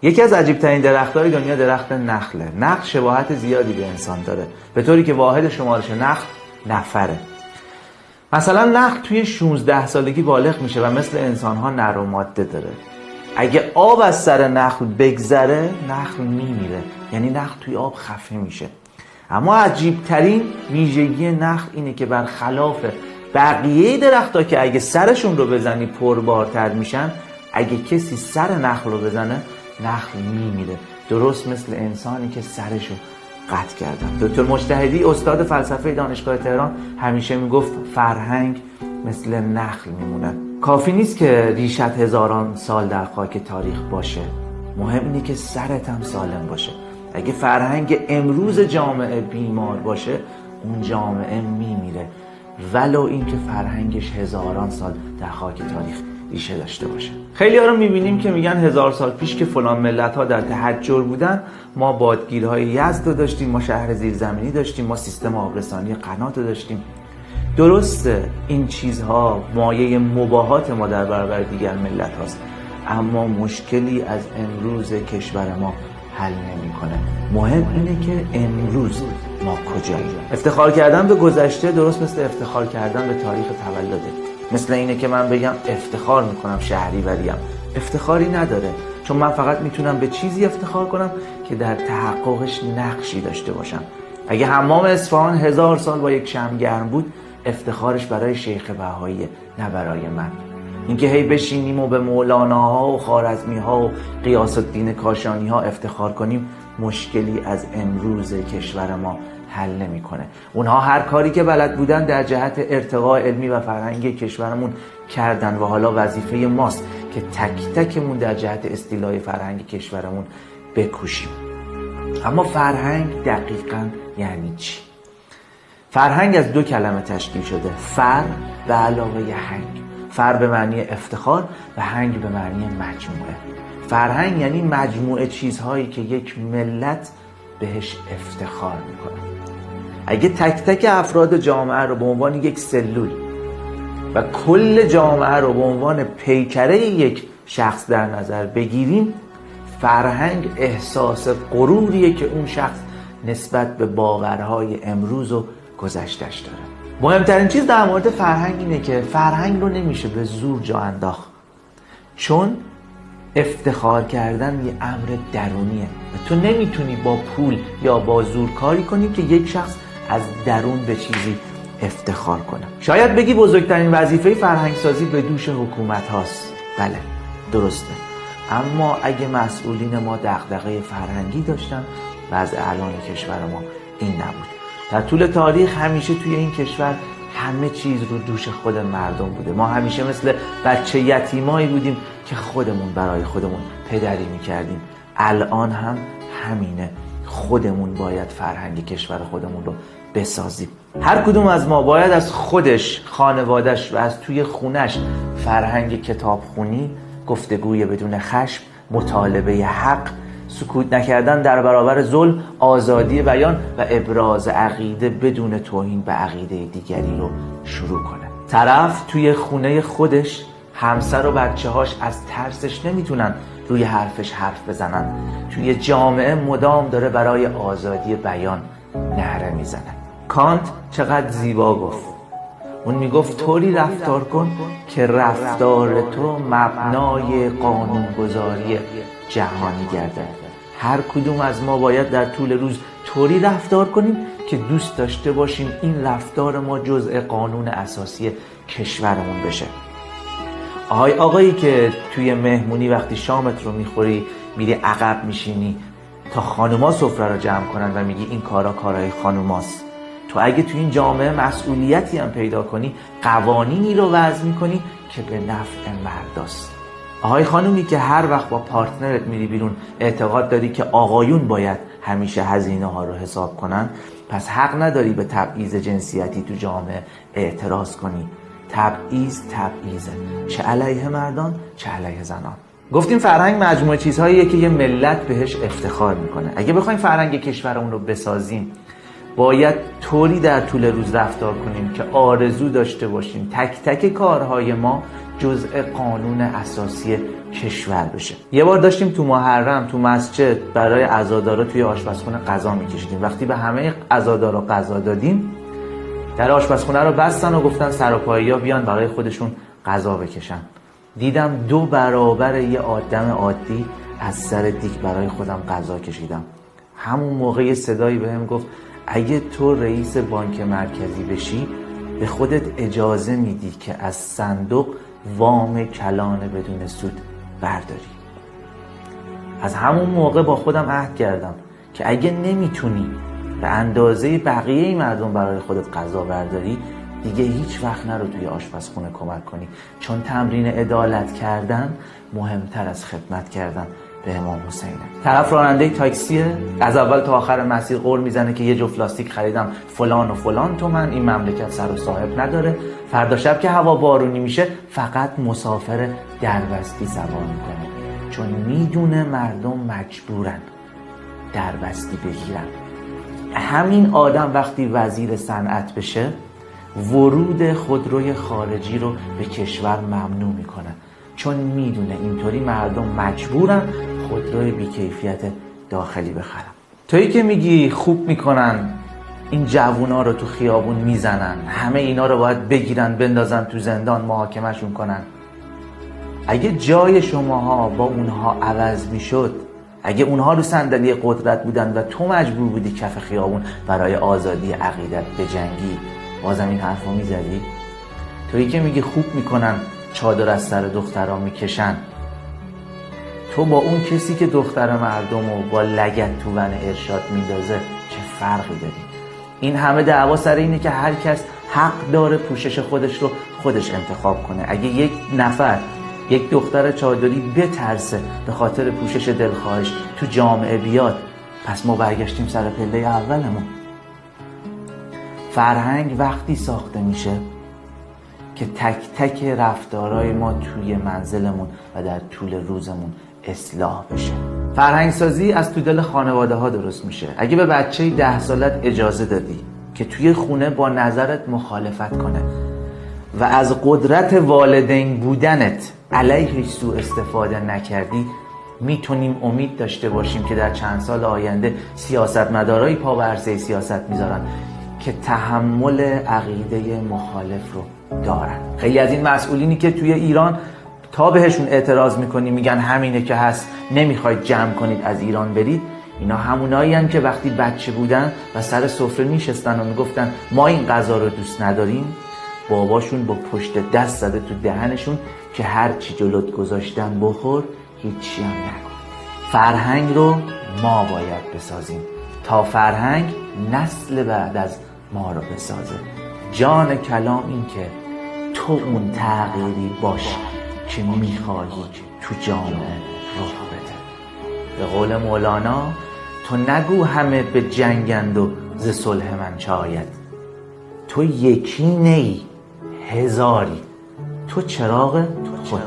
یکی از عجیب‌ترین درخت‌های دنیا درخت نخله. نخل شباهت زیادی به انسان داره، به طوری که واحد شمارش نخل نفره. مثلا نخل توی 16 سالگی بالغ میشه و مثل انسان‌ها نر و ماده داره. اگه آب از سر نخل بگذره نخل میمیره، یعنی نخل توی آب خفه میشه. اما عجیب‌ترین ویژگی نخل اینه که برخلاف بقیه درخت‌ها که اگه سرشون رو بزنی پربارتر میشن، اگه کسی سر نخل رو بزنه نخل میمیره، درست مثل انسانی که سرشو قطع کردن. دکتر مجتهدی استاد فلسفه دانشگاه تهران همیشه میگفت فرهنگ مثل نخل میمونه. کافی نیست که ریشت هزاران سال در خاک تاریخ باشه، مهم اینه که سرت هم سالم باشه. اگه فرهنگ امروز جامعه بیمار باشه اون جامعه میمیره، ولو اینکه فرهنگش هزاران سال در خاک تاریخ ریشه داشته باشه. خیلی ها رو میبینیم که میگن 1000 سال پیش که فلان ملت ها در تحجر بودن ما بادگیرهای یزد رو داشتیم، ما شهر زیرزمینی داشتیم، ما سیستم آبرسانی قنات رو داشتیم. درسته این چیزها مایه مباهات ما در برابر دیگر ملت هاست، اما مشکلی از امروز کشور ما حل نمی‌کنه. مهم اینه که امروز ما کجاییم. افتخار کردن به گذشته درست مثل افتخار کردن به تاریخ تولده. مثل اینه که من بگم افتخار میکنم شهریوریم، افتخاری نداره، چون من فقط میتونم به چیزی افتخار کنم که در تحققش نقشی داشته باشم. اگه حمام اصفهان 1000 سال با یک شمع گرم بود، افتخارش برای شیخ بهاییه، نه برای من. اینکه هی بشینیم و به مولاناها و خوارزمی‌ها و غیاث الدین کاشانی‌ها افتخار کنیم مشکلی از امروز کشور ما حل نمی‌کنه. اونها هر کاری که بلد بودن در جهت ارتقاء علمی و فرهنگی کشورمون کردن و حالا وظیفه ماست که تک تکمون در جهت استیلای فرهنگی کشورمون بکوشیم. اما فرهنگ دقیقاً یعنی چی؟ فرهنگ از 2 کلمه تشکیل شده، فر به علاوه هنگ. فر به معنی افتخار و هنگ به معنی مجموعه. فرهنگ یعنی مجموعه چیزهایی که یک ملت بهش افتخار میکنه. اگه تک تک افراد جامعه رو به عنوان یک سلول و کل جامعه رو به عنوان پیکره یک شخص در نظر بگیریم، فرهنگ احساس غروریه که اون شخص نسبت به باورهای امروز و گذشته‌اش داره. مهمترین چیز در مورد فرهنگ اینه که فرهنگ رو نمیشه به زور جا انداخت، چون افتخار کردن یه امر درونیه و تو نمیتونی با پول یا با زور کاری کنی که یک شخص از درون به چیزی افتخار کنه. شاید بگی بزرگترین وظیفه فرهنگ سازی به دوش حکومت هاست. بله درسته، اما اگه مسئولین ما دغدغه فرهنگی داشتن وضع الان کشور ما این نبود. در طول تاریخ همیشه توی این کشور همه چیز رو دوش خود مردم بوده. ما همیشه مثل بچه یتیمایی بودیم که خودمون برای خودمون پدری میکردیم. الان هم همینه، خودمون باید فرهنگ کشور خودمون رو بسازیم. هر کدوم از ما باید از خودش، خانوادش و از توی خونش فرهنگ کتابخونی، گفتگوی بدون خشم، مطالبه حق، سکوت نکردن در برابر ظلم، آزادی بیان و ابراز عقیده بدون توهین به عقیده دیگری رو شروع کنه. طرف توی خونه خودش همسر و بچه‌هاش از ترسش نمیتونن روی حرفش حرف بزنن. توی جامعه مدام داره برای آزادی بیان نعره میزنه. کانت چقدر زیبا گفت. اون میگفت طوری رفتار کن که رفتار تو مبنای قانونگذاری جهانی گرده. هر کدوم از ما باید در طول روز طوری رفتار کنیم که دوست داشته باشیم این رفتار ما جزء قانون اساسی کشورمون بشه. آقایی که توی مهمونی وقتی شامت رو میخوری میری عقب میشینی تا خانوما سفره رو جمع کنن و میگی این کارا کارای خانوماست. تو اگه تو این جامعه مسئولیتی هم پیدا کنی، قوانینی رو وضع میکنی که به نفع مرداست. آهای خانومی که هر وقت با پارتنرت میری بیرون اعتقاد داری که آقایون باید همیشه هزینه ها رو حساب کنن، پس حق نداری به تبعیض جنسیتی تو جامعه اعتراض کنی. تبعیضه، چه علیه مردان چه علیه زنان. گفتیم فرهنگ مجموعه چیزهاییه که یه ملت بهش افتخار میکنه. اگه بخوایم فرهنگ کشورمون رو بسازیم باید طوری در طول روز رفتار کنیم که آرزو داشته باشیم تک تک کارهای ما جزء قانون اساسی کشور بشه. یه بار داشتیم تو محرم تو مسجد برای عزادارا توی آشپزخونه غذا میکشیدیم. وقتی به همه عزادارا غذا دادیم، در آشپزخونه رو بستن و گفتن سراپایی‌ها بیان برای خودشون غذا بکشن. دیدم 2 برابر یه آدم عادی از سر دیگ برای خودم غذا کشیدم. همون موقع یه صدایی بهم گفت اگه تو رئیس بانک مرکزی بشی به خودت اجازه میدی که از صندوق وام کلان بدون سود برداری. از همون موقع با خودم عهد کردم که اگه نمیتونی به اندازه بقیه مردم برای خودت غذا برداری، دیگه هیچ وقت نرو توی آشپزخونه کمک کنی، چون تمرین عدالت کردن مهمتر از خدمت کردن به امام حسینه. طرف راننده تاکسیه، از اول تا آخر مسیر قول میزنه که یه جفت لاستیک خریدم فلان و فلان تومن، این مملکت سر و صاحب نداره. فردا شب که هوا بارونی میشه فقط مسافر دربستی سوار میکنه، چون میدونه مردم مجبورن دربستی بگیرن. همین آدم وقتی وزیر صنعت بشه ورود خودروی خارجی رو به کشور ممنوع میکنه، چون میدونه اینطوری مردم مجبورن خودروی بیکیفیت داخلی بخرن. تویی که میگی خوب میکنن این جوونا رو تو خیابون میزنن، همه اینا رو باید بگیرن بندازن تو زندان محاکمهشون کنن، اگه جای شماها با اونها عوض میشد، اگه اونها رو صندلی قدرت بودن و تو مجبور بودی کف خیابون برای آزادی عقیدت بجنگی، بازم این حرفو میزدی؟ تویی که میگی خوب میکنن چادر از سر دخترها میکشن، تو با اون کسی که دختر مردم رو با لگد تو ون ارشاد میندازه چه فرقی داری؟ این همه دعوا سر اینه که هر کس حق داره پوشش خودش رو خودش انتخاب کنه. اگه یک نفر، یک دختر چادری بترسه به خاطر پوشش دلخواهش تو جامعه بیاد، پس ما برگشتیم سر پله اولمون. فرهنگ وقتی ساخته میشه که تک تک رفتارهای ما توی منزلمون و در طول روزمون اصلاح بشه. فرهنگ سازی از تو دل خانواده ها درست میشه. اگه به بچه 10 سالت اجازه دادی که توی خونه با نظرت مخالفت کنه و از قدرت والدین بودنت علیهش سوء استفاده نکردی، میتونیم امید داشته باشیم که در چند سال آینده سیاستمدارای پا به عرصه سیاست میذارن که تحمل عقیده مخالف رو دارن. خیلی از این مسئولینی که توی ایران تا بهشون اعتراض میکنی میگن همینه که هست، نمیخواید جمع کنید از ایران برید، اینا همونایی هن که وقتی بچه بودن و سر سفره میشستن و میگفتن ما این غذا رو دوست نداریم، باباشون با پشت دست زده تو دهنشون که هر چی جلوت گذاشتن بخور، هیچی هم نکن. فرهنگ رو ما باید بسازیم تا فرهنگ نسل بعد از ما رو بسازه. جان کلام این که تو اون تغییری باش که میخواهی تو جامعه رخ بده. به قول مولانا تو نگو همه به جنگند و ز صلح من چه آید، تو یکی نی هزاری، تو چراغ خود